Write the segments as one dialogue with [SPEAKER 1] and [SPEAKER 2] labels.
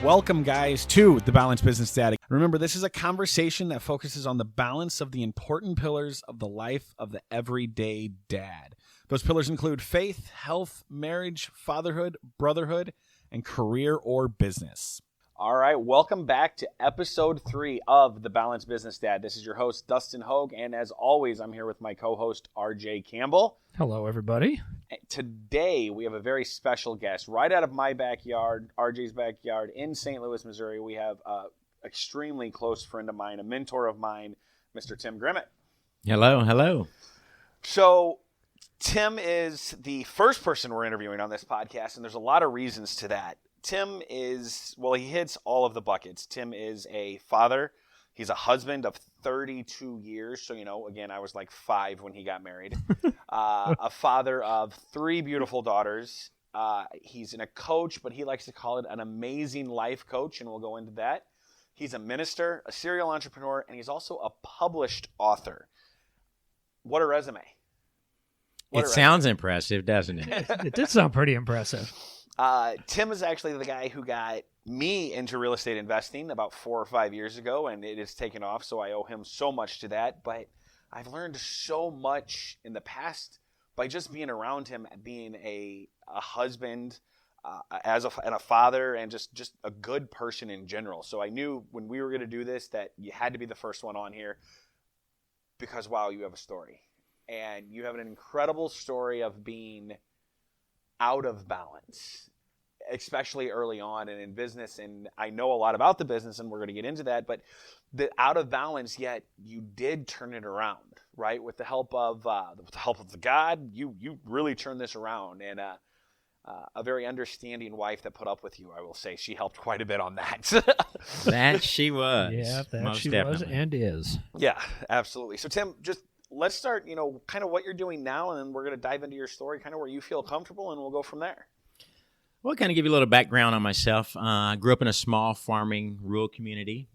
[SPEAKER 1] Welcome, guys, to The Balanced Business Dad. Remember, this is a conversation that focuses on the balance of the important pillars of the life of the everyday dad. Those pillars include faith, health, marriage, fatherhood, brotherhood, and career or business. All right, welcome back to episode 3 of The Balanced Business Dad. This is your host, Dustin Hogue, and as always, I'm here with my co-host, RJ Campbell.
[SPEAKER 2] Hello, everybody.
[SPEAKER 1] Today, we have a very special guest right out of my backyard, RJ's backyard in St. Louis, Missouri. We have an extremely close friend of mine, a mentor of mine, Mr. Tim Grimmett.
[SPEAKER 3] Hello.
[SPEAKER 1] So, Tim is the first person we're interviewing on this podcast, and there's a lot of reasons to that. Tim is, well, he hits all of the buckets. Tim is a father. He's a husband of 32 years. So, again, I was like 5 when he got married. A father of 3 beautiful daughters. He's a coach, but he likes to call it an amazing life coach, and we'll go into that. He's a minister, a serial entrepreneur, and he's also a published author. What a resume.
[SPEAKER 3] It sounds impressive, doesn't it?
[SPEAKER 2] It did sound pretty impressive.
[SPEAKER 1] Tim is actually the guy who got me into real estate investing about 4 or 5 years ago, and it has taken off, so I owe him so much to that. But I've learned so much in the past by just being around him, being a husband, and a father, and just a good person in general. So I knew when we were going to do this that you had to be the first one on here because, wow, you have a story. And you have an incredible story of being out of balance, especially early on and in business. And I know a lot about the business, and we're going to get into that, but the out of balance, yet you did turn it around, right? With the help of the God, you really turned this around. And a very understanding wife that put up with you, I will say. She helped quite a bit on that.
[SPEAKER 3] That she was.
[SPEAKER 2] Yeah, that she
[SPEAKER 3] definitely
[SPEAKER 2] was and is.
[SPEAKER 1] Yeah, absolutely. So Tim, let's start, kind of what you're doing now, and then we're going to dive into your story, kind of where you feel comfortable, and we'll go from there.
[SPEAKER 3] Well, I'll kind of give you a little background on myself. I grew up in a small farming rural community.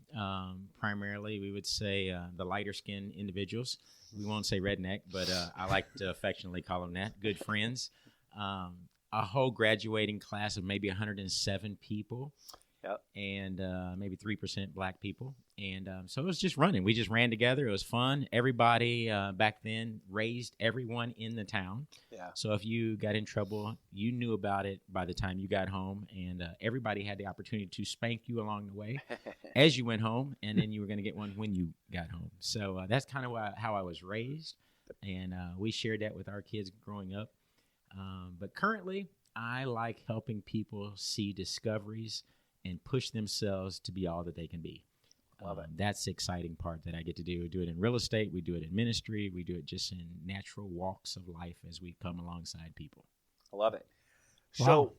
[SPEAKER 3] Primarily, we would say the lighter-skinned individuals. We won't say redneck, but I like to affectionately call them that. Good friends. A whole graduating class of maybe 107 people. Yep. And maybe 3% black people. And so it was just running. We just ran together. It was fun. Everybody back then raised everyone in the town. Yeah. So if you got in trouble, you knew about it by the time you got home. And everybody had the opportunity to spank you along the way as you went home. And then you were going to get one when you got home. So that's kind of how I was raised. And we shared that with our kids growing up. But currently, I like helping people see discoveries and push themselves to be all that they can be. Love it. That's the exciting part that I get to do. We do it in real estate. We do it in ministry. We do it just in natural walks of life as we come alongside people.
[SPEAKER 1] I love it.
[SPEAKER 2] Wow.
[SPEAKER 1] So,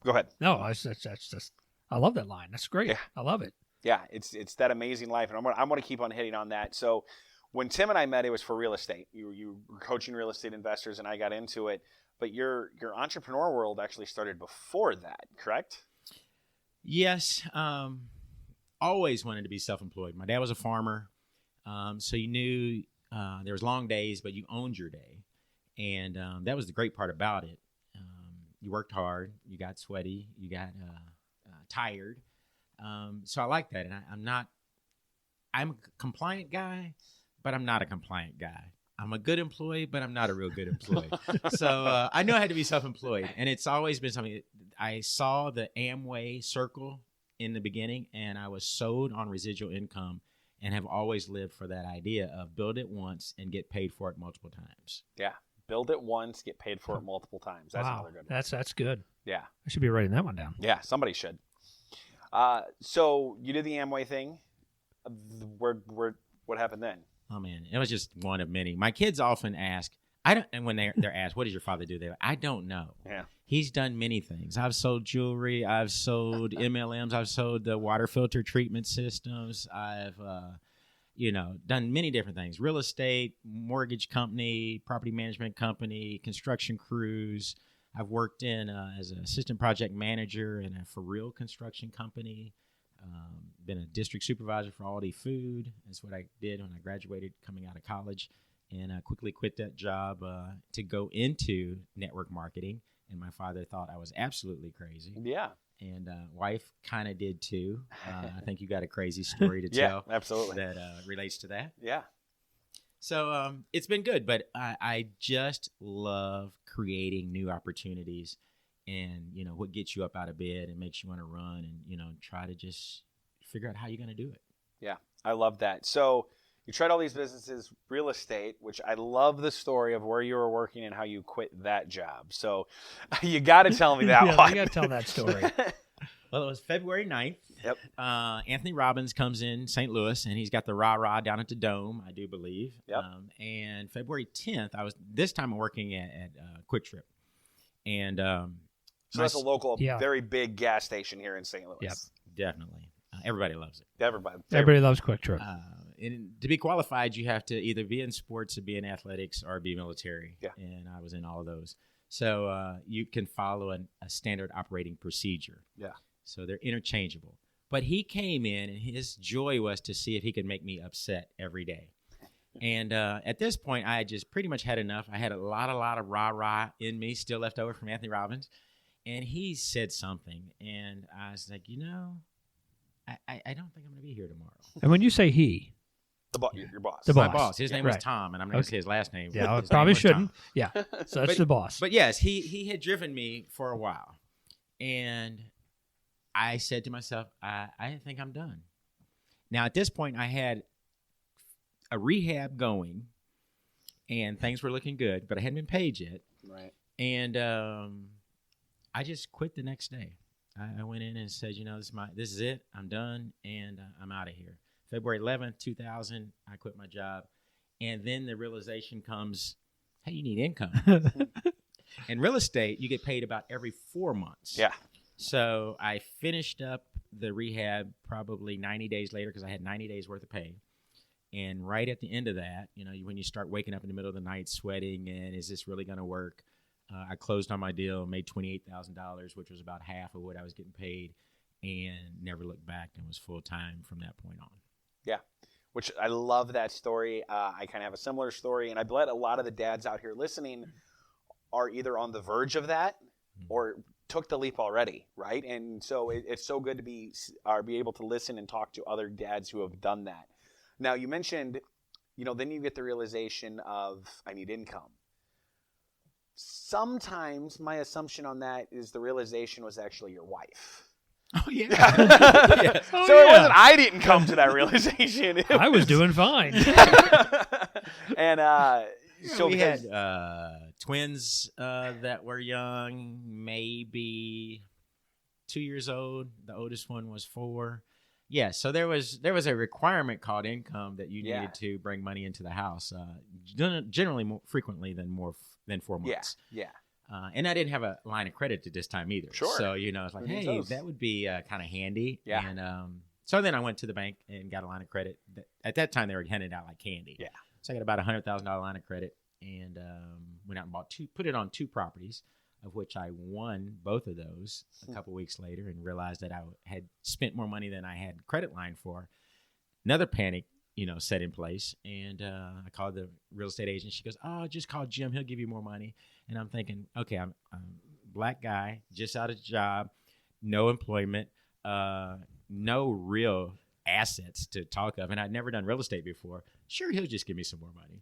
[SPEAKER 1] go ahead.
[SPEAKER 2] No, that's just I love that line. That's great. Yeah. I love it.
[SPEAKER 1] Yeah, it's that amazing life, and I'm going to keep on hitting on that. So, when Tim and I met, it was for real estate. You were coaching real estate investors, and I got into it. But your entrepreneur world actually started before that, correct?
[SPEAKER 3] Yes. Always wanted to be self-employed. My dad was a farmer, so you knew there was long days, but you owned your day. And that was the great part about it. You worked hard. You got sweaty. You got tired. So I like that. And I'm a compliant guy, but I'm not a compliant guy. I'm a good employee, but I'm not a real good employee. So I know I had to be self-employed. And it's always been something. I saw the Amway circle in the beginning, and I was sold on residual income and have always lived for that idea of build it once and get paid for it multiple times.
[SPEAKER 1] Yeah. Build it once, get paid for it multiple times. That's another good one.
[SPEAKER 2] That's good.
[SPEAKER 1] Yeah.
[SPEAKER 2] I should be writing that one down.
[SPEAKER 1] Yeah, somebody should. So you did the Amway thing. What happened then?
[SPEAKER 3] Oh man, it was just one of many. My kids often ask, and when they're asked, what does your father do? They're like, I don't know. Yeah. He's done many things. I've sold jewelry. I've sold MLMs. I've sold the water filter treatment systems. I've, done many different things. Real estate, mortgage company, property management company, construction crews. I've worked in as an assistant project manager in a for real construction company. Been a district supervisor for Aldi Food. That's what I did when I graduated coming out of college. And I quickly quit that job to go into network marketing and my father thought I was absolutely crazy.
[SPEAKER 1] Yeah.
[SPEAKER 3] And wife kind of did too. I think you got a crazy story to tell.
[SPEAKER 1] Yeah, absolutely.
[SPEAKER 3] That relates to that.
[SPEAKER 1] Yeah.
[SPEAKER 3] So it's been good, but I just love creating new opportunities, and what gets you up out of bed and makes you want to run, and try to just figure out how you're going to do it.
[SPEAKER 1] Yeah, I love that. So you tried all these businesses, real estate, which I love the story of where you were working and how you quit that job. So you got to tell me that one.
[SPEAKER 2] You got to tell that story.
[SPEAKER 3] Well, it was February 9th.
[SPEAKER 1] Yep.
[SPEAKER 3] Anthony Robbins comes in St. Louis, and he's got the rah-rah down at the Dome, I do believe.
[SPEAKER 1] Yep.
[SPEAKER 3] And February 10th, this time I'm working at Quick Trip. And
[SPEAKER 1] so that's a local, very big gas station here in St. Louis.
[SPEAKER 2] Yep.
[SPEAKER 3] Definitely. Everybody loves it.
[SPEAKER 1] Everybody
[SPEAKER 2] loves Quick Trip.
[SPEAKER 3] And to be qualified, you have to either be in sports or be in athletics or be military.
[SPEAKER 1] Yeah.
[SPEAKER 3] And I was in all of those. So you can follow a standard operating procedure.
[SPEAKER 1] Yeah.
[SPEAKER 3] So they're interchangeable. But he came in, and his joy was to see if he could make me upset every day. And at this point, I had just pretty much had enough. I had a lot of rah-rah in me still left over from Anthony Robbins. And he said something, and I was like, I don't think I'm going to be here tomorrow.
[SPEAKER 2] And when you say he,
[SPEAKER 1] your boss.
[SPEAKER 2] The
[SPEAKER 3] My
[SPEAKER 2] boss.
[SPEAKER 3] boss. His name was Tom, and I'm not going to say his last name.
[SPEAKER 2] Yeah, I
[SPEAKER 3] His
[SPEAKER 2] probably
[SPEAKER 3] name was
[SPEAKER 2] shouldn't.
[SPEAKER 3] Tom.
[SPEAKER 2] Yeah, so that's the boss.
[SPEAKER 3] But yes, he had driven me for a while, and I said to myself, I think I'm done. Now, at this point, I had a rehab going, and things were looking good, but I hadn't been paid yet.
[SPEAKER 1] Right.
[SPEAKER 3] And I just quit the next day. I went in and said, this is it. I'm done, and I'm out of here. February 11th, 2000, I quit my job. And then the realization comes, hey, you need income. In real estate, you get paid about every 4 months.
[SPEAKER 1] Yeah.
[SPEAKER 3] So I finished up the rehab probably 90 days later because I had 90 days worth of pay. And right at the end of that, when you start waking up in the middle of the night sweating and is this really going to work? I closed on my deal, made $28,000, which was about half of what I was getting paid, and never looked back and was full-time from that point on.
[SPEAKER 1] Yeah, which I love that story. I kind of have a similar story, and I bet a lot of the dads out here listening are either on the verge of that or took the leap already, right? And so it's so good to be able to listen and talk to other dads who have done that. Now, you mentioned, then you get the realization of, I need income. Sometimes my assumption on that is the realization was actually your wife.
[SPEAKER 3] Oh, yeah.
[SPEAKER 2] Yes.
[SPEAKER 1] So it wasn't I didn't come to that realization.
[SPEAKER 2] I was doing fine.
[SPEAKER 1] And so
[SPEAKER 3] we had twins that were young, maybe 2 years old. The oldest one was 4. Yeah, so there was a requirement called income that you needed to bring money into the house. Generally, more frequently than 4 months.
[SPEAKER 1] Yeah.
[SPEAKER 3] And I didn't have a line of credit at this time either.
[SPEAKER 1] Sure.
[SPEAKER 3] So it's like, hey, that would be kind of handy.
[SPEAKER 1] Yeah.
[SPEAKER 3] And so then I went to the bank and got a line of credit. At that time, they were handing out like candy.
[SPEAKER 1] Yeah.
[SPEAKER 3] So I got about $100,000 line of credit and went out and put it on 2 properties, of which I won both of those a couple weeks later and realized that I had spent more money than I had credit line for. Another panic, set in place. And I called the real estate agent. She goes, oh, just call Jim. He'll give you more money. And I'm thinking, okay, I'm a black guy, just out of job, no employment, no real assets to talk of. And I'd never done real estate before. Sure, he'll just give me some more money.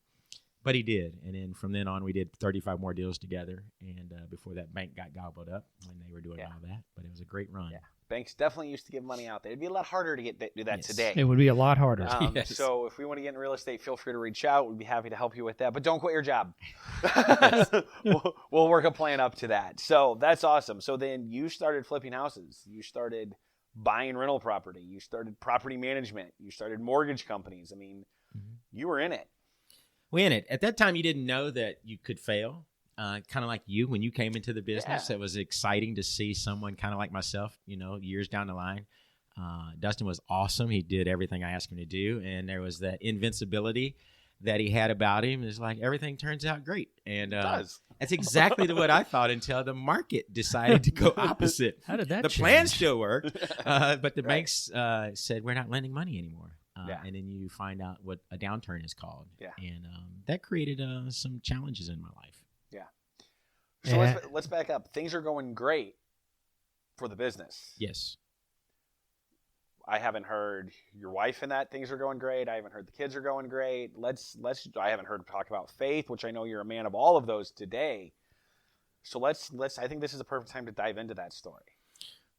[SPEAKER 3] But he did. And then from then on, we did 35 more deals together. And before that bank got gobbled up when they were doing all that. But it was a great run. Yeah.
[SPEAKER 1] Banks definitely used to give money out there. It'd be a lot harder to do that today.
[SPEAKER 2] It would be a lot harder.
[SPEAKER 3] Yes.
[SPEAKER 1] So if we want to get in real estate, feel free to reach out. We'd be happy to help you with that. But don't quit your job. We'll work a plan up to that. So that's awesome. So then you started flipping houses. You started buying rental property. You started property management. You started mortgage companies. I mean, you were in it.
[SPEAKER 3] We in it. At that time, you didn't know that you could fail. Kind of like you, when you came into the business, it was exciting to see someone kind of like myself, years down the line. Dustin was awesome. He did everything I asked him to do. And there was that invincibility that he had about him. It's like everything turns out great. And it does. That's exactly what I thought until the market decided to go opposite.
[SPEAKER 2] How did that
[SPEAKER 3] The
[SPEAKER 2] change?
[SPEAKER 3] plan still worked, but the banks said, we're not lending money anymore. And then you find out what a downturn is called.
[SPEAKER 1] Yeah.
[SPEAKER 3] And that created some challenges in my life.
[SPEAKER 1] Yeah. So let's back up. Things are going great for the business.
[SPEAKER 3] Yes.
[SPEAKER 1] I haven't heard your wife in that things are going great. I haven't heard the kids are going great. I haven't heard talk about faith, which I know you're a man of all of those today. So let's I think this is the perfect time to dive into that story.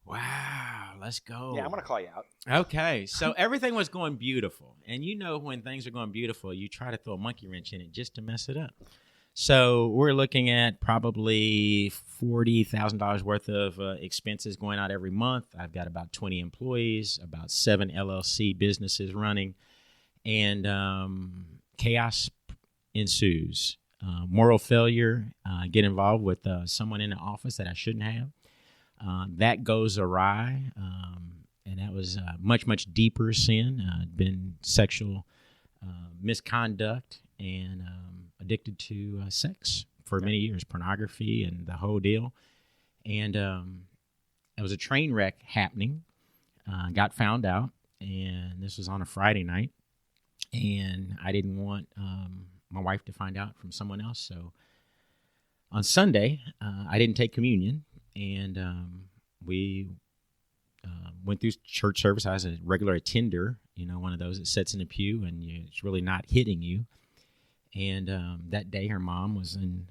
[SPEAKER 3] Wow, let's go.
[SPEAKER 1] Yeah, I'm going to call you out.
[SPEAKER 3] Okay, so everything was going beautiful. And you know when things are going beautiful, you try to throw a monkey wrench in it just to mess it up. So we're looking at probably $40,000 worth of expenses going out every month. I've got about 20 employees, about 7 LLC businesses running, and chaos ensues. Moral failure, get involved with someone in the office that I shouldn't have. That goes awry, and that was much, much deeper sin. Been sexual misconduct and addicted to sex for many years, pornography and the whole deal. And it was a train wreck happening. Got found out, and this was on a Friday night. And I didn't want my wife to find out from someone else. So on Sunday, I didn't take communion, and we went through church service. I was a regular attender, one of those that sits in a pew and it's really not hitting you. And that day, her mom was in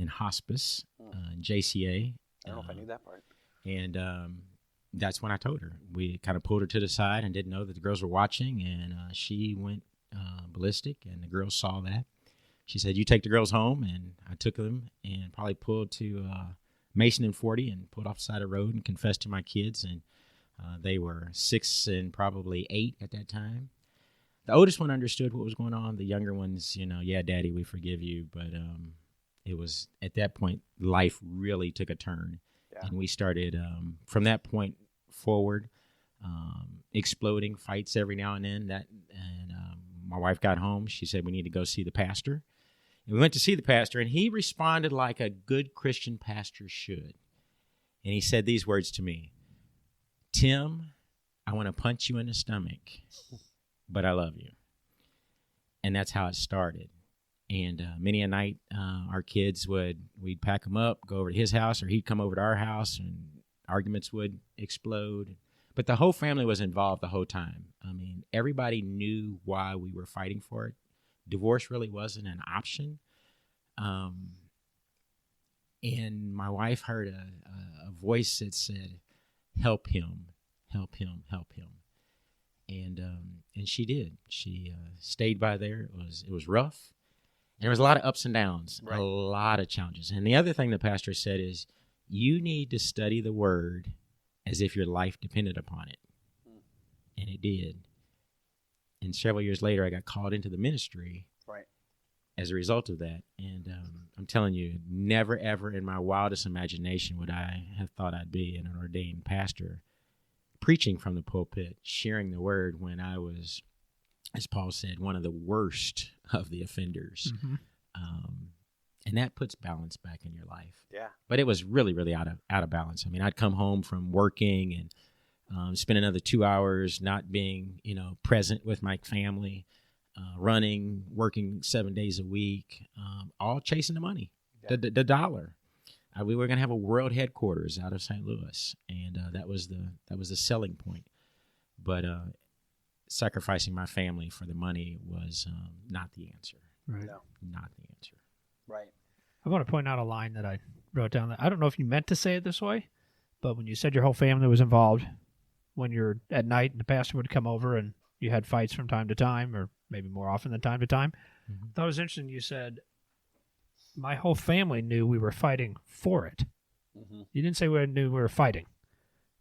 [SPEAKER 3] hospice, in JCA.
[SPEAKER 1] I don't know if I knew that part.
[SPEAKER 3] And that's when I told her. We kind of pulled her to the side and didn't know that the girls were watching, and she went ballistic, and the girls saw that. She said, "You take the girls home," and I took them and probably pulled to Mason and 40 and pulled off the side of the road and confessed to my kids, and they were 6 and probably 8 at that time. The oldest one understood what was going on. The younger ones, yeah, Daddy, we forgive you. But it was at that point, life really took a turn. Yeah. And we started, from that point forward, exploding fights every now and then. My wife got home. She said, "We need to go see the pastor." And we went to see the pastor, and he responded like a good Christian pastor should. And he said these words to me: "Tim, I want to punch you in the stomach, but I love you." And that's how it started. And many a night, our kids we'd pack them up, go over to his house, or he'd come over to our house, and arguments would explode. But the whole family was involved the whole time. I mean, everybody knew why we were fighting for it. Divorce really wasn't an option. And my wife heard a voice that said, "Help him, help him, help him." And she did. She stayed by there. It was rough. And there was a lot of ups and downs, right. A lot of challenges. And the other thing the pastor said is, you need to study the word as if your life depended upon it. And it did. And several years later, I got called into the ministry
[SPEAKER 1] right.
[SPEAKER 3] as a result of that. And I'm telling you, never, ever in my wildest imagination would I have thought I'd be an ordained pastor, preaching from the pulpit, sharing the word when I was, as Paul said, one of the worst of the offenders.
[SPEAKER 2] Mm-hmm.
[SPEAKER 3] And that puts balance back in your life.
[SPEAKER 1] Yeah.
[SPEAKER 3] But it was really, really out of balance. I mean, I'd come home from working and spend another 2 hours not being, present with my family, running, working 7 days a week, all chasing the money, the dollar. We were going to have a world headquarters out of St. Louis, and that was the selling point. But sacrificing my family for the money was not the answer.
[SPEAKER 2] Right.
[SPEAKER 1] No.
[SPEAKER 3] Not the answer.
[SPEAKER 1] Right.
[SPEAKER 2] I want to point out a line that I wrote down. I don't know if you meant to say it this way, but when you said your whole family was involved, when you're at night and the pastor would come over and you had fights from time to time, or maybe more often than time to time,
[SPEAKER 3] mm-hmm.
[SPEAKER 2] that was interesting. You said, my whole family knew we were fighting for it.
[SPEAKER 1] Mm-hmm.
[SPEAKER 2] You didn't say we knew we were fighting.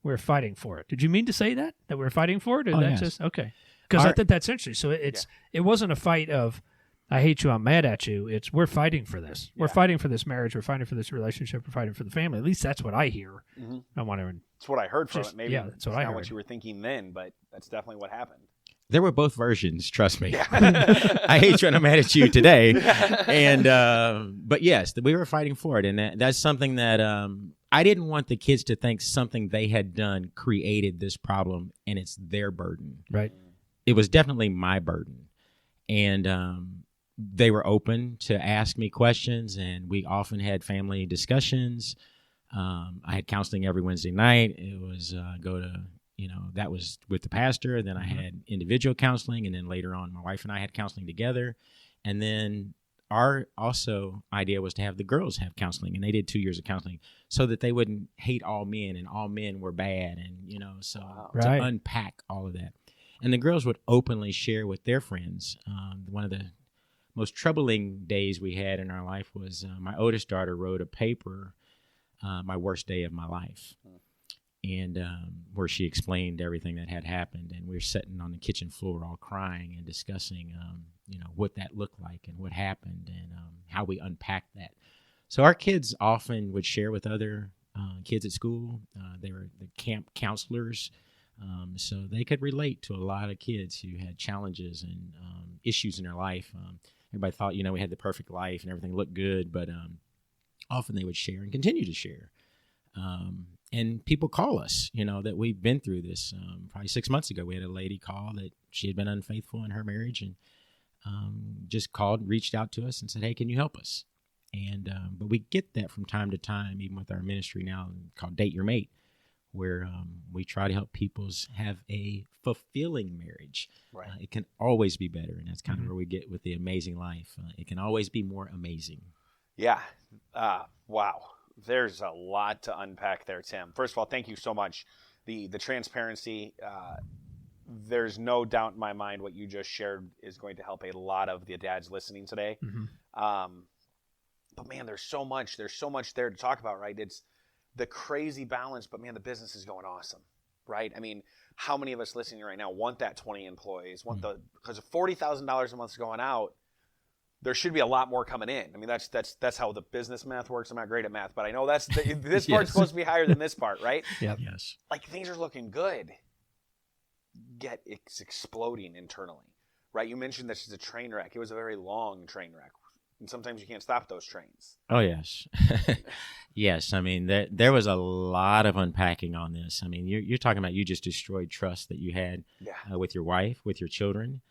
[SPEAKER 2] We were fighting for it. Did you mean to say that we were fighting for it? Or
[SPEAKER 3] yes.
[SPEAKER 2] Just okay? Because I think that's interesting. So it wasn't a fight of, I hate you, I'm mad at you. It's, we're fighting for this. We're fighting for this marriage. We're fighting for this relationship. We're fighting for the family. At least that's what I hear.
[SPEAKER 1] Mm-hmm.
[SPEAKER 2] I want to.
[SPEAKER 1] That's what I heard from it. Maybe
[SPEAKER 2] that's what I heard.
[SPEAKER 1] Not what you were thinking then, but that's definitely what happened.
[SPEAKER 3] There were both versions, trust me. Yeah. I hate you and I'm mad at you today. And but yes, we were fighting for it. And that's something that I didn't want the kids to think something they had done created this problem and it's their burden.
[SPEAKER 2] Right.
[SPEAKER 3] It was definitely my burden. And they were open to ask me questions, and we often had family discussions. I had counseling every Wednesday night. It was that was with the pastor. Then I had individual counseling, and then later on, my wife and I had counseling together. And then our also idea was to have the girls have counseling, and they did 2 years of counseling so that they wouldn't hate all men and all men were bad, and to unpack all of that. And the girls would openly share with their friends. One of the most troubling days we had in our life was my oldest daughter wrote a paper, my worst day of my life, and where she explained everything that had happened. And we were sitting on the kitchen floor all crying and discussing, what that looked like and what happened and how we unpacked that. So our kids often would share with other kids at school. They were the camp counselors, so they could relate to a lot of kids who had challenges and issues in their life. Everybody thought, we had the perfect life and everything looked good, but often they would share and continue to share. And people call us, that we've been through this. Probably 6 months ago, we had a lady call that she had been unfaithful in her marriage, and just reached out to us and said, "Hey, can you help us?" And but we get that from time to time, even with our ministry now called Date Your Mate, where we try to help peoples have a fulfilling marriage.
[SPEAKER 1] Right.
[SPEAKER 3] It can always be better, and that's kind of where we get with the amazing life. It can always be more amazing.
[SPEAKER 1] Yeah. Wow. There's a lot to unpack there, Tim. First of all, thank you so much. The transparency, there's no doubt in my mind what you just shared is going to help a lot of the dads listening today. But man, there's so much there to talk about, right? It's the crazy balance, but man, the business is going awesome, right? I mean, how many of us listening right now want that 20 employees, because of $40,000 a month is going out, there should be a lot more coming in. I mean, that's how the business math works. I'm not great at math, but I know this part's supposed to be higher than this part, right?
[SPEAKER 2] Yep.
[SPEAKER 3] Yes.
[SPEAKER 1] Like things are looking good, yet it's exploding internally, right? You mentioned this is a train wreck. It was a very long train wreck, and sometimes you can't stop those trains.
[SPEAKER 3] Oh, yes. Yes. I mean, there was a lot of unpacking on this. I mean, you're talking about you just destroyed trust that you had with your wife, with your children.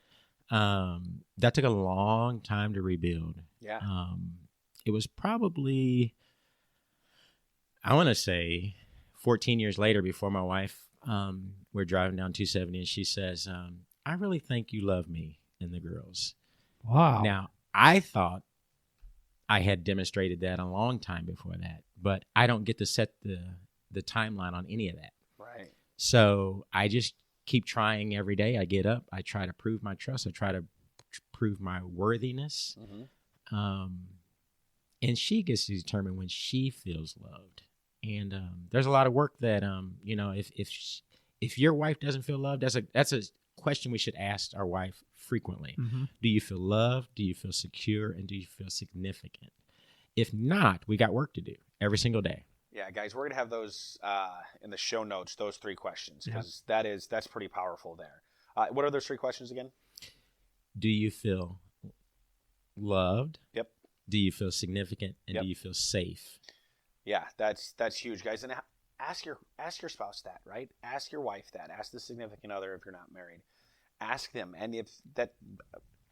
[SPEAKER 3] That took a long time to rebuild.
[SPEAKER 1] Yeah.
[SPEAKER 3] It was probably, I want to say 14 years later before my wife, we're driving down 270 and she says, "I really think you love me and the girls."
[SPEAKER 2] Wow.
[SPEAKER 3] Now, I thought I had demonstrated that a long time before that, but I don't get to set the timeline on any of that.
[SPEAKER 1] Right.
[SPEAKER 3] So I just keep trying every day. I get up. I try to prove my trust. I try to prove my worthiness. And she gets to determine when she feels loved. And there's a lot of work that, if your wife doesn't feel loved, that's a question we should ask our wife frequently. Do you feel loved? Do you feel secure? And do you feel significant? If not, we got work to do every single day.
[SPEAKER 1] Yeah, guys, we're going to have those in the show notes, those 3 questions, because that's pretty powerful there. What are those 3 questions again?
[SPEAKER 3] Do you feel loved?
[SPEAKER 1] Yep.
[SPEAKER 3] Do you feel significant? And do you feel safe?
[SPEAKER 1] Yeah, that's huge, guys. And ask your spouse that, right? Ask your wife that. Ask the significant other if you're not married. Ask them. And if that,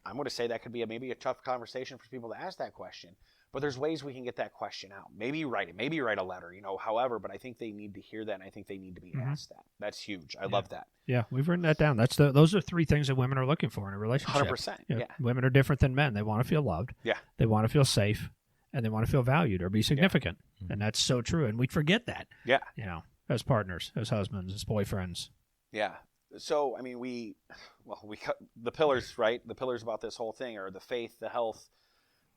[SPEAKER 1] I'm going to say that could be maybe a tough conversation for people to ask that question. But there's ways we can get that question out. Maybe write it. Maybe write a letter, however. But I think they need to hear that, and I think they need to be asked that. That's huge. I love that.
[SPEAKER 2] Yeah, we've written that down. Those are 3 things that women are looking for in a relationship.
[SPEAKER 1] 100%. Yeah.
[SPEAKER 2] Women are different than men. They want to feel loved.
[SPEAKER 1] Yeah.
[SPEAKER 2] They want to feel safe, and they want to feel valued or be significant. Yeah. And that's so true. And we forget that.
[SPEAKER 1] Yeah.
[SPEAKER 2] As partners, as husbands, as boyfriends.
[SPEAKER 1] Yeah. So, I mean, we cut the pillars, right? The pillars about this whole thing are the faith, the health,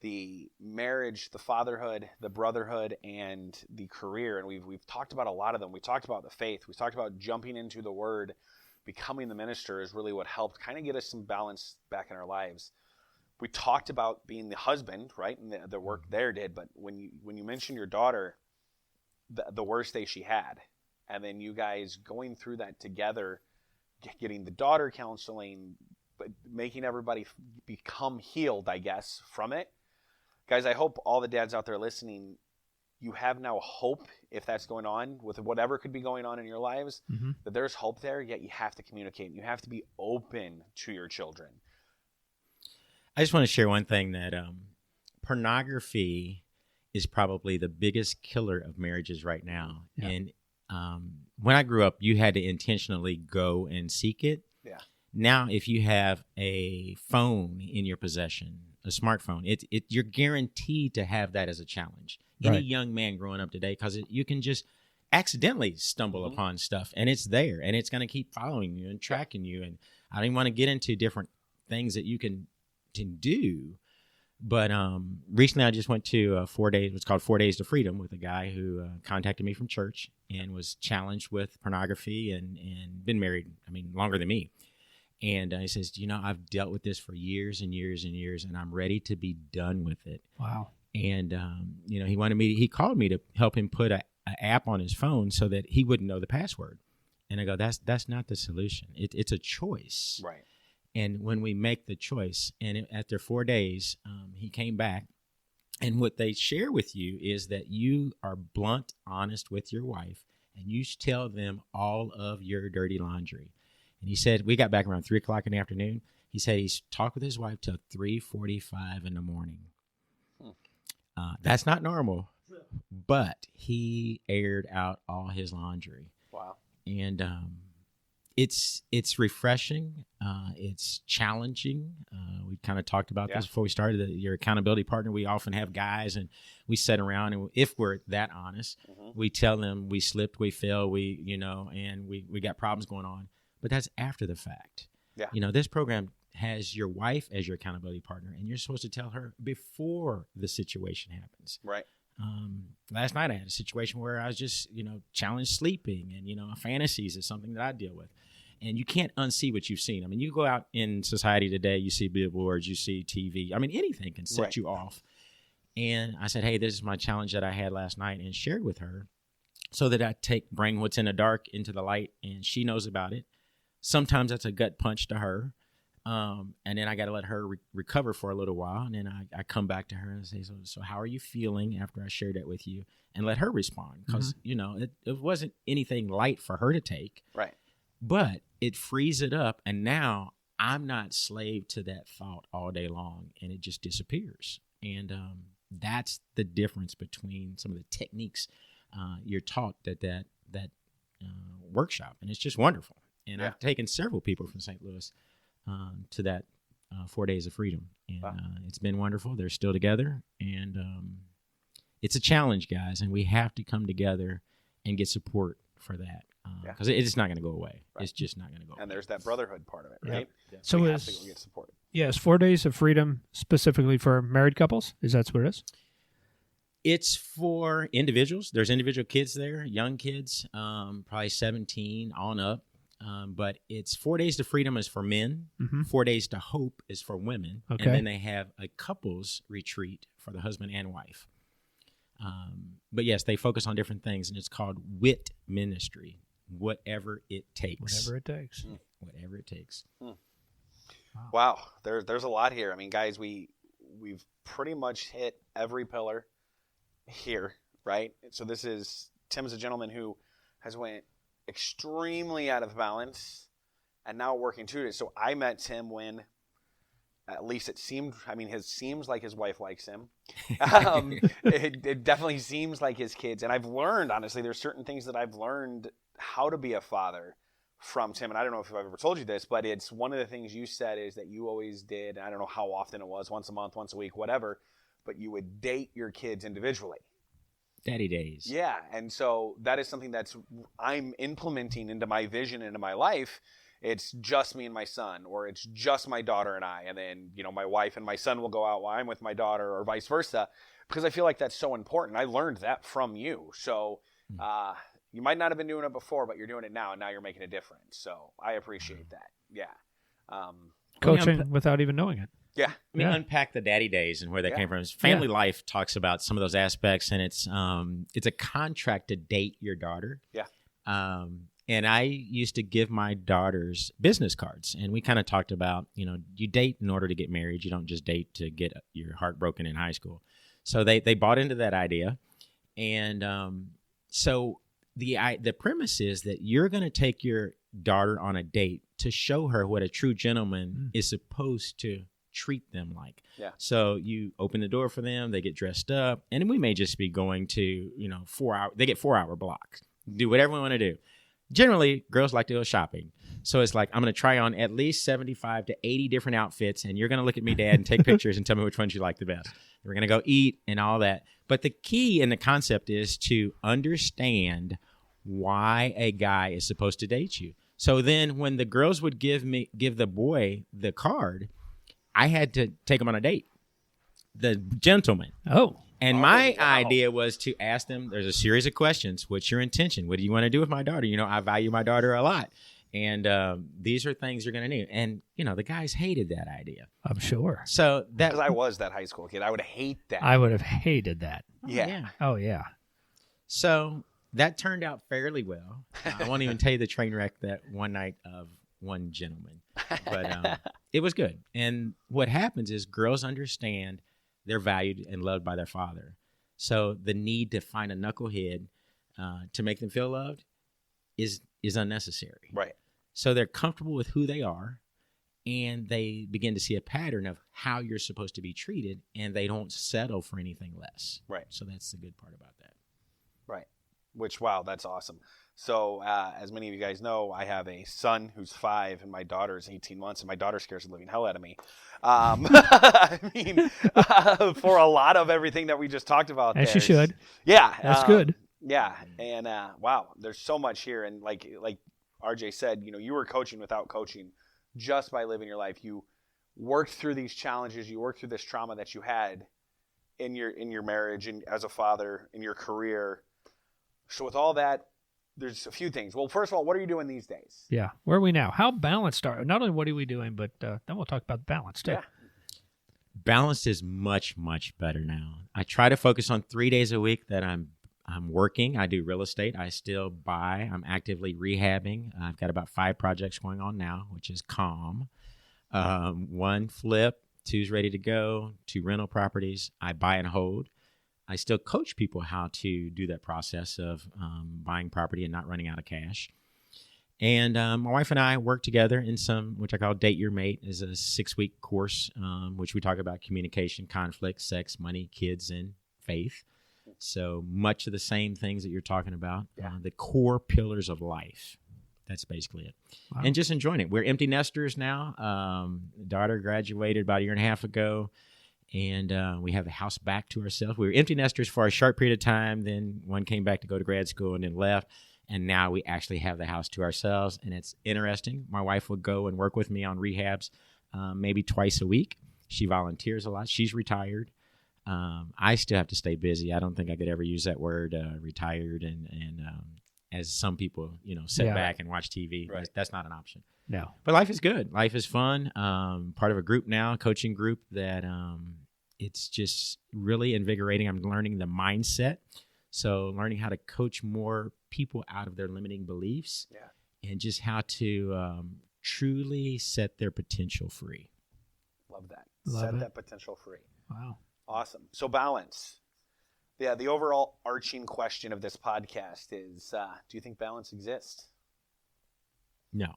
[SPEAKER 1] the marriage, the fatherhood, the brotherhood, and the career. And we've talked about a lot of them. We talked about the faith. We talked about jumping into the word. Becoming the minister is really what helped kind of get us some balance back in our lives. We talked about being the husband, right? And the work there did. But when you mentioned your daughter, the worst day she had, and then you guys going through that together, getting the daughter counseling, but making everybody become healed, I guess, from it. Guys, I hope all the dads out there listening, you have now hope if that's going on with whatever could be going on in your lives, that there's hope there, yet you have to communicate. You have to be open to your children.
[SPEAKER 3] I just want to share one thing that pornography is probably the biggest killer of marriages right now. Yeah. And when I grew up, you had to intentionally go and seek it.
[SPEAKER 1] Yeah.
[SPEAKER 3] Now, if you have a phone in your possession, a smartphone, you're guaranteed to have that as a challenge. Right. Any young man growing up today, because you can just accidentally stumble upon stuff, and it's there, and it's going to keep following you and tracking you. And I don't even want to get into different things that you can do. But recently I just went to 4 days, what's called 4 Days to Freedom, with a guy who contacted me from church and was challenged with pornography and been married, longer than me. And he says, I've dealt with this for years and years and years, and I'm ready to be done with it.
[SPEAKER 2] Wow.
[SPEAKER 3] And, he called me to help him put an app on his phone so that he wouldn't know the password. And I go, that's not the solution. It's a choice.
[SPEAKER 1] Right.
[SPEAKER 3] And when we make the choice, and after 4 days, he came back, and what they share with you is that you are blunt, honest with your wife, and you tell them all of your dirty laundry. And he said, we got back around 3 o'clock in the afternoon. He said he's talked with his wife till 3:45 in the morning. That's not normal, but he aired out all his laundry.
[SPEAKER 1] Wow.
[SPEAKER 3] And it's refreshing. It's challenging. We kind of talked about this before we started. Your accountability partner, we often have guys, and we sit around, and if we're that honest, we tell them we slipped, we fell, and we got problems going on. But that's after the fact. Yeah. This program has your wife as your accountability partner, and you're supposed to tell her before the situation happens.
[SPEAKER 1] Right.
[SPEAKER 3] Last night I had a situation where I was just, challenged sleeping, and, fantasies is something that I deal with. And you can't unsee what you've seen. You go out in society today, you see billboards, you see TV. Anything can set you off. And I said, hey, this is my challenge that I had last night, and shared with her so that I bring what's in the dark into the light, and she knows about it. Sometimes that's a gut punch to her. And then I got to let her recover for a little while. And then I come back to her and say, so how are you feeling after I shared that with you? And let her respond. Because, it wasn't anything light for her to take.
[SPEAKER 1] Right.
[SPEAKER 3] But it frees it up. And now I'm not slave to that thought all day long. And it just disappears. And that's the difference between some of the techniques you're taught that workshop. And it's just wonderful. And I've taken several people from St. Louis to that 4 Days of Freedom. And it's been wonderful. They're still together. And it's a challenge, guys. And we have to come together and get support for that. Because it's not going to go away. Right. It's just not going to go away.
[SPEAKER 1] And there's that brotherhood part of it, right?
[SPEAKER 2] Yeah. So
[SPEAKER 1] we have to go get support.
[SPEAKER 2] Yes, 4 Days of Freedom specifically for married couples? Is that what it is?
[SPEAKER 3] It's for individuals. There's individual kids there, young kids, probably 17 on up. But it's 4 Days to Freedom is for men. 4 Days to Hope is for women. Okay. And then they have a couples retreat for the husband and wife. But yes, they focus on different things, and it's called WIT Ministry. Whatever it takes.
[SPEAKER 2] Whatever it takes.
[SPEAKER 3] Whatever it takes.
[SPEAKER 1] Wow. There's a lot here. Guys, we've pretty much hit every pillar here, right? So Tim's a gentleman who has went extremely out of balance and now working through it. So I met Tim when, at least it seemed, it seems like his wife likes him. It definitely seems like his kids. And I've learned, honestly, there's certain things that I've learned how to be a father from Tim. And I don't know if I've ever told you this, but it's one of the things you said is that you always did, I don't know how often it was, once a month, once a week, whatever, but you would date your kids individually.
[SPEAKER 3] Daddy days.
[SPEAKER 1] Yeah. And so that is something I'm implementing into my vision, into my life. It's just me and my son, or it's just my daughter and I. And then, my wife and my son will go out while I'm with my daughter, or vice versa, because I feel like that's so important. I learned that from you. So you might not have been doing it before, but you're doing it now, and now you're making a difference. So I appreciate that. Yeah.
[SPEAKER 2] Coaching without even knowing it.
[SPEAKER 1] Yeah.
[SPEAKER 3] Unpack the daddy days and where that came from. Family Life talks about some of those aspects, and it's a contract to date your daughter.
[SPEAKER 1] Yeah.
[SPEAKER 3] And I used to give my daughters business cards, and we kind of talked about, you date in order to get married. You don't just date to get your heart broken in high school. So they bought into that idea. And so the premise is that you're going to take your daughter on a date to show her what a true gentleman is supposed to treat them like.
[SPEAKER 1] Yeah.
[SPEAKER 3] So you open the door for them, they get dressed up, and we may just be going to, 4 hour. They get 4-hour blocks. Do whatever we want to do. Generally, girls like to go shopping. So it's like, I'm going to try on at least 75 to 80 different outfits, and you're going to look at me, Dad, and take pictures and tell me which ones you like the best. We're going to go eat and all that. But the key in the concept is to understand why a guy is supposed to date you. So then when the girls would give the boy the card, I had to take him on a date. The gentleman.
[SPEAKER 2] Oh.
[SPEAKER 3] And my idea was to ask them, there's a series of questions. What's your intention? What do you want to do with my daughter? I value my daughter a lot. And these are things you're going to need. And, the guys hated that idea.
[SPEAKER 2] I'm sure.
[SPEAKER 3] So that
[SPEAKER 1] Because I was that high school kid. I would hate that.
[SPEAKER 2] I would have hated that.
[SPEAKER 1] Yeah.
[SPEAKER 2] Oh, yeah.
[SPEAKER 3] So that turned out fairly well. I won't even tell you the train wreck that one night of one gentleman. But it was good. And what happens is girls understand they're valued and loved by their father. So the need to find a knucklehead to make them feel loved is unnecessary.
[SPEAKER 1] Right.
[SPEAKER 3] So they're comfortable with who they are, and they begin to see a pattern of how you're supposed to be treated, and they don't settle for anything less.
[SPEAKER 1] Right.
[SPEAKER 3] So that's the good part about that.
[SPEAKER 1] Right. Which, wow, that's awesome. So as many of you guys know, I have a son who's 5 and my daughter is 18 months, and my daughter scares the living hell out of me. I mean, for a lot of everything that we just talked about.
[SPEAKER 2] As she should.
[SPEAKER 1] Yeah.
[SPEAKER 2] That's good.
[SPEAKER 1] Yeah. And wow, there's so much here. And like RJ said, you were coaching without coaching just by living your life. You worked through these challenges. You worked through this trauma that you had in your marriage and as a father, in your career. So with all that, there's a few things. Well, first of all, what are you doing these days?
[SPEAKER 2] Yeah. Where are we now? How balanced are we? Not only what are we doing, but then we'll talk about balance too.
[SPEAKER 1] Yeah.
[SPEAKER 3] Balanced is much, much better now. I try to focus on 3 days a week that I'm working. I do real estate. I still buy. I'm actively rehabbing. I've got about 5 projects going on now, which is calm. 1 flip, 2's ready to go, 2 rental properties. I buy and hold. I still coach people how to do that process of buying property and not running out of cash. And my wife and I work together in which I call Date Your Mate, is a 6-week course, which we talk about communication, conflict, sex, money, kids, and faith. So much of the same things that you're talking about, the core pillars of life. That's basically it. Wow. And just enjoying it. We're empty nesters now. Daughter graduated about 1.5 years ago. And we have the house back to ourselves. We were empty nesters for a short period of time. Then one came back to go to grad school and then left. And now we actually have the house to ourselves. And it's interesting. My wife will go and work with me on rehabs maybe twice a week. She volunteers a lot. She's retired. I still have to stay busy. I don't think I could ever use that word retired and as some people, sit back and watch TV.
[SPEAKER 1] Right.
[SPEAKER 3] That's not an option.
[SPEAKER 2] No.
[SPEAKER 3] But life is good. Life is fun. Part of a group now, a coaching group that it's just really invigorating. I'm learning the mindset. So learning how to coach more people out of their limiting beliefs and just how to truly set their potential free.
[SPEAKER 1] Love that.
[SPEAKER 2] Love it.
[SPEAKER 1] That potential free.
[SPEAKER 2] Wow.
[SPEAKER 1] Awesome. So balance. Yeah, the overall arching question of this podcast is, do you think balance exists?
[SPEAKER 3] No.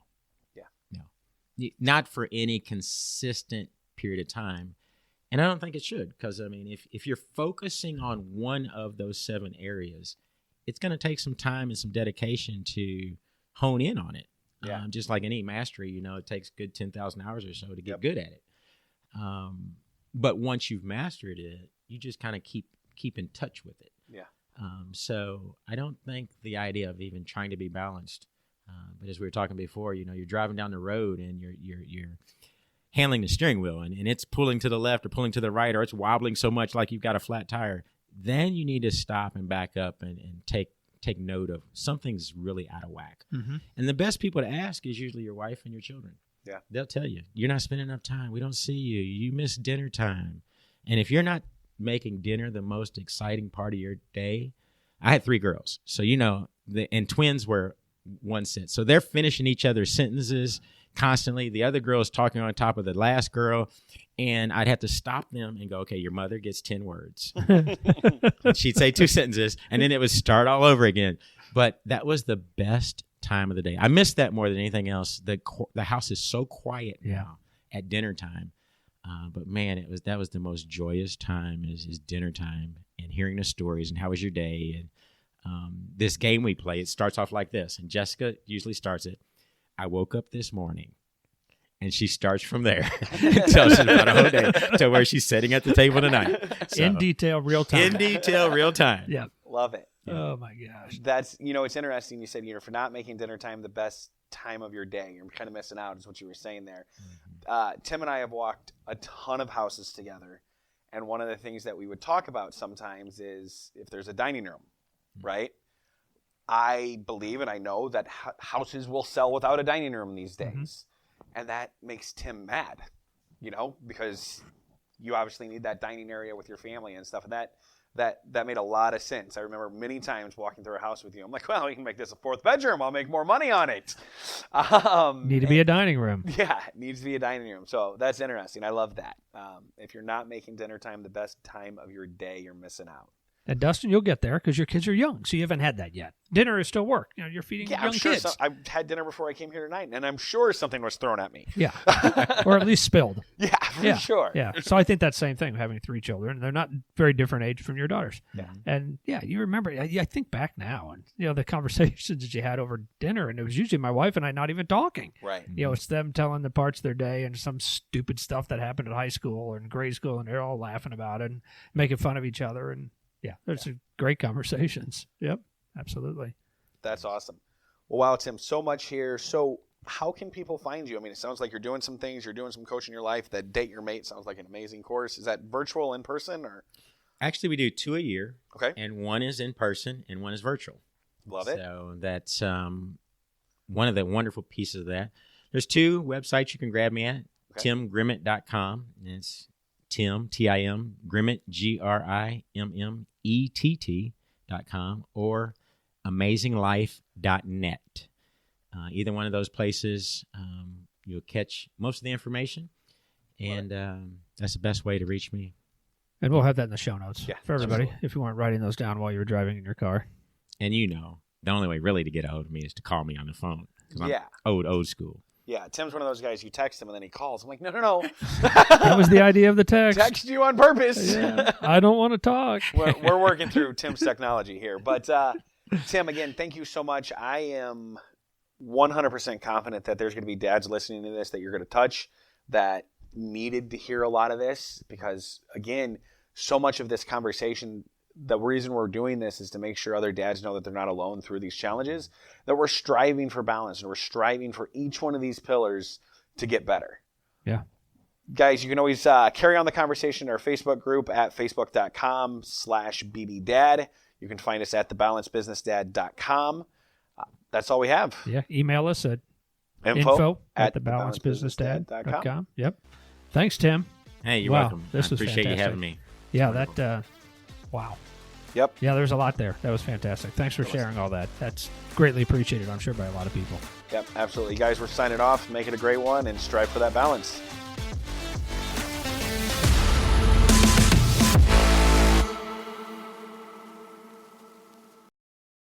[SPEAKER 1] Yeah.
[SPEAKER 3] No. Not for any consistent period of time. And I don't think it should, because, I mean, if you're focusing on one of those 7 areas, it's going to take some time and some dedication to hone in on it.
[SPEAKER 1] Yeah.
[SPEAKER 3] Just like any mastery, it takes good 10,000 hours or so to get good at it. But once you've mastered it, you just kind of keep in touch with it.
[SPEAKER 1] Yeah.
[SPEAKER 3] So I don't think the idea of even trying to be balanced. But as we were talking before, you're driving down the road and you're handling the steering wheel and it's pulling to the left or pulling to the right, or it's wobbling so much like you've got a flat tire. Then you need to stop and back up and take note of something's really out of whack. Mm-hmm. And the best people to ask is usually your wife and your children. Yeah. They'll tell you, you're not spending enough time. We don't see you. You miss dinner time. And if you're not making dinner the most exciting part of your day, I had 3 girls. So, and twins were one set. So they're finishing each other's sentences constantly. The other girl is talking on top of the last girl. And I'd have to stop them and go, okay, your mother gets 10 words. And she'd say 2 sentences. And then it would start all over again. But that was the best time of the day. I miss that more than anything else. The house is so quiet now at dinner time. But man, that was the most joyous time is dinner time and hearing the stories and how was your day. And this game we play, it starts off like this. And Jessica usually starts it. I woke up this morning. And she starts from there. Tells us about a whole day to where she's sitting at the table tonight. So,
[SPEAKER 2] in detail, real time.
[SPEAKER 3] In detail, real time.
[SPEAKER 2] Yeah.
[SPEAKER 1] Love it.
[SPEAKER 3] Yeah.
[SPEAKER 2] Oh, my gosh.
[SPEAKER 1] That's, it's interesting. You said, for not making dinner time the best time of your day, you're kind of missing out is what you were saying there. Mm-hmm. Tim and I have walked a ton of houses together. And one of the things that we would talk about sometimes is if there's a dining room, right? I believe and I know that houses will sell without a dining room these days. Mm-hmm. And that makes Tim mad, because you obviously need that dining area with your family and stuff. And that made a lot of sense. I remember many times walking through a house with you. I'm like, well, you can make this a 4th bedroom. I'll make more money on it.
[SPEAKER 2] Need to be a dining room.
[SPEAKER 1] Yeah, it needs to be a dining room. So that's interesting. I love that. If you're not making dinner time the best time of your day, you're missing out.
[SPEAKER 2] And Dustin, you'll get there because your kids are young, so you haven't had that yet. Dinner is still work. You're feeding young kids.
[SPEAKER 1] I had dinner before I came here tonight, and I'm sure something was thrown at me.
[SPEAKER 2] Yeah, or at least spilled.
[SPEAKER 1] Yeah, for sure.
[SPEAKER 2] Yeah, so I think that's the same thing, having 3 children. They're not very different age from your daughters.
[SPEAKER 1] Yeah.
[SPEAKER 2] And, you remember, I think back now, and, the conversations that you had over dinner, and it was usually my wife and I not even talking.
[SPEAKER 1] Right.
[SPEAKER 2] It's them telling the parts of their day and some stupid stuff that happened at high school or in grade school, and they're all laughing about it and making fun of each other, and there's great conversations. Yep, absolutely.
[SPEAKER 1] That's awesome. Well, wow, Tim, so much here. So how can people find you? I mean, it sounds like you're doing some things. You're doing some coaching in your life. That Date Your Mate sounds like an amazing course. Is that virtual, in person, or?
[SPEAKER 3] Actually, we do 2 a year.
[SPEAKER 1] Okay.
[SPEAKER 3] And one is in person and one is virtual.
[SPEAKER 1] Love it.
[SPEAKER 3] So that's one of the wonderful pieces of that. There's 2 websites you can grab me at. Okay. TimGrimmett.com. It's Tim, T-I-M, Grimmett, GRIMMETT.com, or AmazingLife.net. Either one of those places, you'll catch most of the information, and that's the best way to reach me.
[SPEAKER 2] And we'll have that in the show notes for everybody,
[SPEAKER 1] absolutely.
[SPEAKER 2] If you weren't writing those down while you were driving in your car.
[SPEAKER 3] And the only way really to get a hold of me is to call me on the phone, because I'm old school.
[SPEAKER 1] Yeah, Tim's one of those guys, you text him and then he calls. I'm like, no.
[SPEAKER 2] That was the idea of the text.
[SPEAKER 1] Text you on purpose.
[SPEAKER 2] Yeah, I don't want to talk.
[SPEAKER 1] We're working through Tim's technology here. But Tim, again, thank you so much. I am 100% confident that there's going to be dads listening to this that you're going to touch that needed to hear a lot of this, because, again, so much of this conversation, the reason we're doing this is to make sure other dads know that they're not alone through these challenges, that we're striving for balance and we're striving for each one of these pillars to get better.
[SPEAKER 2] Yeah.
[SPEAKER 1] Guys, you can always carry on the conversation in our Facebook group at facebook.com/bbdad. You can find us at thebalancedbusinessdad.com. That's all we have.
[SPEAKER 2] Yeah. Email us at info@thebalancedbusinessdad.com. Yep. Thanks, Tim.
[SPEAKER 3] Hey, you're welcome.
[SPEAKER 2] This was
[SPEAKER 3] appreciate
[SPEAKER 2] fantastic.
[SPEAKER 3] you having me.
[SPEAKER 2] Yeah, wow.
[SPEAKER 1] Yep.
[SPEAKER 2] Yeah, there's a lot there. That was fantastic. Thanks for sharing all that. That's greatly appreciated, I'm sure, by a lot of people.
[SPEAKER 1] Yep, absolutely. Guys, we're signing off. Make it a great one and strive for that balance.